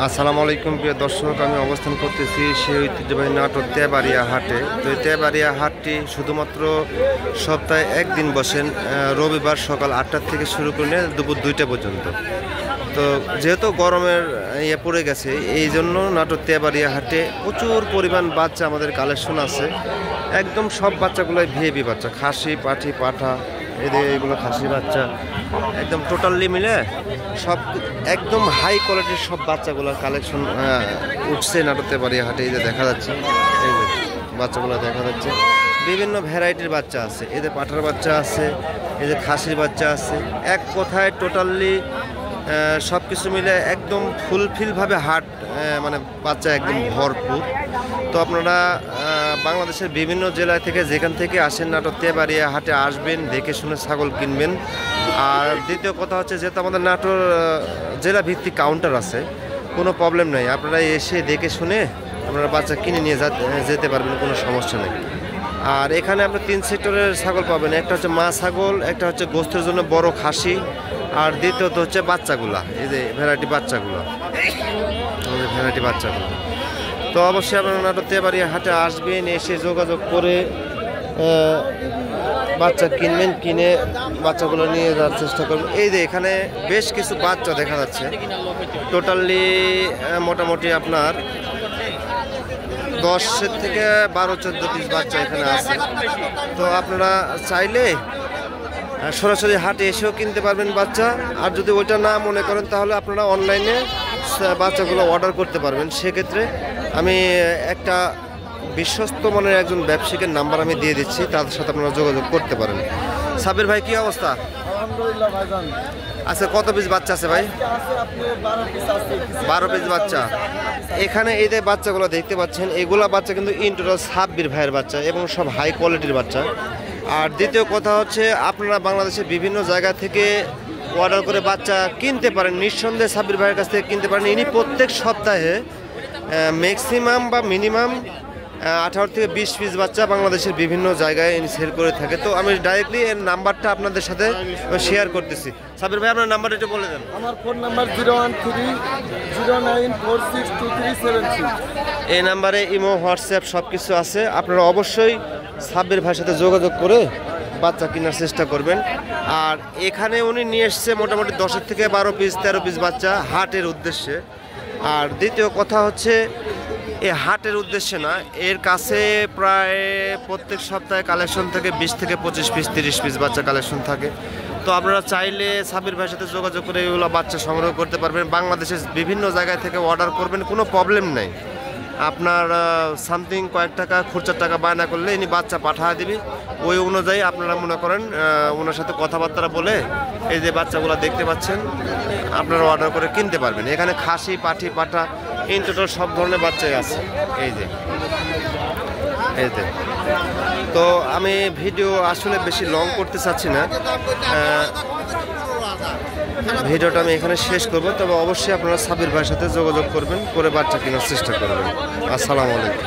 আসসালামু আলাইকুম প্রিয় দর্শক, আমি অবস্থান করতেছি সেই ঐতিহ্যবাহী নাটোর তেবাড়িয়া হাটে। তো এই তেবাড়িয়া হাটটি শুধুমাত্র সপ্তাহে একদিন বসেন, রবিবার সকাল 8টা থেকে শুরু করে দুপুর 2টা পর্যন্ত। তো যেহেতু গরমের পড়ে গেছে, এই জন্য নাটোর তেবাড়িয়া হাটে প্রচুর পরিমাণ বাচ্চা আমাদের কালেকশন আছে। একদম সব বাচ্চাগুলোই ভিআইপি বাচ্চা, খাসি পাঠি পাঠা, এগুলো খাসি বাচ্চা, একদম টোটালি মিলে সব একদম হাই কোয়ালিটির সব বাচ্চাগুলোর কালেকশন উঠছে নাটোর তেবাড়িয়া হাটে। এই যে দেখা যাচ্ছে, এই যে বাচ্চাগুলো দেখা যাচ্ছে, বিভিন্ন ভ্যারাইটির বাচ্চা আছে। এদের পাঠার বাচ্চা আছে, এই যে খাসির বাচ্চা আছে। এক কথায় টোটালি সব কিছু মিলে একদম ফুলফিলভাবে হাট, মানে বাচ্চা একদম ভরপুর। তো আপনারা বাংলাদেশের বিভিন্ন জেলা থেকে যেখান থেকে আসেন নাটোর তেবাড়িয়া হাটে আসবেন, দেখে শুনে ছাগল কিনবেন। আর দ্বিতীয় কথা হচ্ছে, যেহেতু আমাদের নাটোর জেলা ভিত্তিক কাউন্টার আছে, কোনো প্রবলেম নেই, আপনারা এসে দেখে শুনে আপনারা বাচ্চা কিনে নিয়ে যেতে পারবেন, কোনো সমস্যা নেই। আর এখানে আপনি 3 সেক্টরের ছাগল পাবেন, একটা হচ্ছে মা ছাগল, একটা হচ্ছে গোস্তের জন্য বড় খাসি, আর দ্বিতীয়ত হচ্ছে বাচ্চাগুলা, এই যে ভ্যারাইটি বাচ্চাগুলো। তো অবশ্যই আপনারা নাটোর তেবাড়িয়া হাটে আসবেন, এসে যোগাযোগ করে বাচ্চা কিনবেন, কিনে বাচ্চাগুলো নিয়ে যাওয়ার চেষ্টা করবেন। এই যে এখানে বেশ কিছু বাচ্চা দেখা যাচ্ছে, টোটালি মোটামুটি আপনার 10 থেকে 12-14 পিস বাচ্চা এখানে আছে। তো আপনারা চাইলে সরাসরি হাটে এসেও কিনতে পারবেন বাচ্চা। আর যদি ওইটা না মনে করেন, তাহলে আপনারা অনলাইনে বাচ্চাগুলো অর্ডার করতে পারবেন। সেক্ষেত্রে আমি একটা বিশ্বস্ত মানের একজন ব্যবসায়িকের নাম্বার আমি দিয়ে দিচ্ছি, তাদের সাথে আপনারা যোগাযোগ করতে পারেন। সাবির ভাই, কি অবস্থা? আলহামদুলিল্লাহ ভাইজান। আচ্ছা, কত পিস বাচ্চা আছে ভাই? 12 পিস বাচ্চা। এখানে এই যে বাচ্চাগুলো দেখতে পাচ্ছেন, এগুলা বাচ্চা কিন্তু ইন টোটাল সাব্বির ভাইয়ের বাচ্চা এবং সব হাই কোয়ালিটির বাচ্চা। আর দ্বিতীয় কথা হচ্ছে, আপনারা বাংলাদেশের বিভিন্ন জায়গা থেকে অর্ডার করে বাচ্চা কিনতে পারেন, নিঃসন্দেহে সাব্বির ভাইয়ের কাছ থেকে কিনতে পারেন। ইনি প্রত্যেক সপ্তাহে ম্যাক্সিমাম বা মিনিমাম 18 থেকে 20 পিস বাচ্চা বাংলাদেশের বিভিন্ন জায়গায় ইনি সেল করে থাকে। তো আমি ডাইরেক্টলি এর নাম্বারটা আপনাদের সাথে শেয়ার করতেছি। সাব্বির ভাই, আপনার নাম্বারটা একটু বলে দেন। আমার ফোন নাম্বার 01309462373। এই নাম্বারে ইমো, হোয়াটসঅ্যাপ সব কিছু আছে। আপনারা অবশ্যই সাব্বির ভাইয়ের সাথে যোগাযোগ করে বাচ্চা কেনার চেষ্টা করবেন। আর এখানে উনি নিয়ে এসছে মোটামুটি 10 থেকে 12 পিস 13 পিস বাচ্চা হাটের উদ্দেশ্যে। আর দ্বিতীয় কথা হচ্ছে, এই হাটের উদ্দেশ্যে না, এর কাছে প্রায় প্রত্যেক সপ্তাহে কালেকশন থেকে 20 থেকে 25 পিস 30 পিস বাচ্চা কালেকশন থাকে। তো আপনারা চাইলে সাব্বির ভাইয়ের সাথে যোগাযোগ করে এগুলো বাচ্চা সংগ্রহ করতে পারবেন। বাংলাদেশের বিভিন্ন জায়গায় থেকে অর্ডার করবেন, কোনো প্রবলেম নেই। আপনার সামথিং কয়েক টাকা খরচার টাকা বায়না করলে ইনি বাচ্চা পাঠিয়ে দিবি। ওই অনুযায়ী আপনারা মনে করেন ওনার সাথে কথাবার্তা বলে এই যে বাচ্চাগুলো দেখতে পাচ্ছেন, আপনারা অর্ডার করে কিনতে পারবেন। এখানে খাসি পাঠি পাঠা ইন টোটাল সব ধরনের বাচ্চাই আছে। এই যে তো আমি ভিডিও আসলে বেশি লং করতে চাচ্ছি না, ভিডিওটা আমি এখানে শেষ করব। তবে অবশ্যই আপনারা সাব্বির ভাইয়ের সাথে যোগাযোগ করবেন, করে বাচ্চা কেনার চেষ্টা করবেন। আসসালামু আলাইকুম।